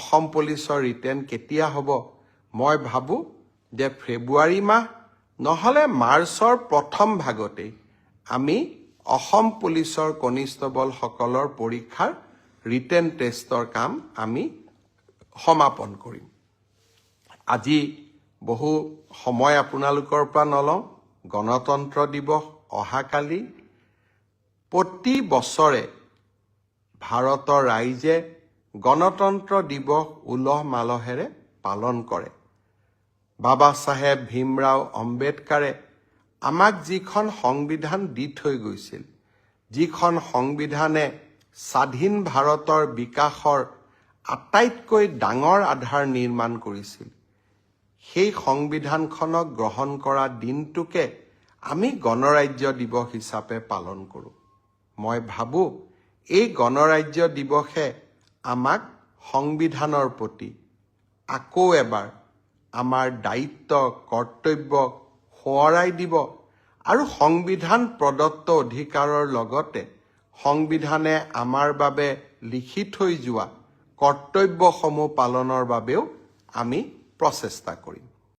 অসম পুলিচৰ ৰিটেন কেতিয়া হ'ব মই ভাবোঁ যে ফেব্ৰুৱাৰী মাহ নহ'লে মাৰ্চৰ প্ৰথম ভাগতেই আমি অসম পুলিচৰ কনিষ্টবলসকলৰ পৰীক্ষাৰ ৰিটেন টেষ্টৰ কাম আমি সমাপন কৰিম। আজি বহু সময় আপোনালোকৰ পৰা নলওঁ। গণতন্ত্ৰ দিৱস অহাকালি। প্ৰতি বছৰে ভাৰতৰ ৰাইজে গণতন্ত্ৰ দিৱস উলহ মালহেৰে পালন কৰে। বাবা চাহেব ভীমৰাও আম্বেদকাৰে আমাক যিখন সংবিধান দি থৈ গৈছিল, যিখন সংবিধানে স্বাধীন ভাৰতৰ বিকাশৰ আটাইতকৈ ডাঙৰ আধাৰ নিৰ্মাণ কৰিছিল, সেই সংবিধানখনক গ্ৰহণ কৰা দিনটোকে আমি গণৰাজ্য দিৱস হিচাপে পালন কৰোঁ। মই ভাবোঁ এই গণৰাজ্য দিৱসে আমাক সংবিধানৰ প্ৰতি আকৌ এবাৰ আমাৰ দায়িত্ব কৰ্তব্যক সোঁৱৰাই দিব আৰু সংবিধান প্ৰদত্ত অধিকাৰৰ লগতে সংবিধানে আমাৰ বাবে লিখি থৈ যোৱা কৰ্তব্যসমূহ পালনৰ বাবেও আমি প্ৰচেষ্টা কৰিম।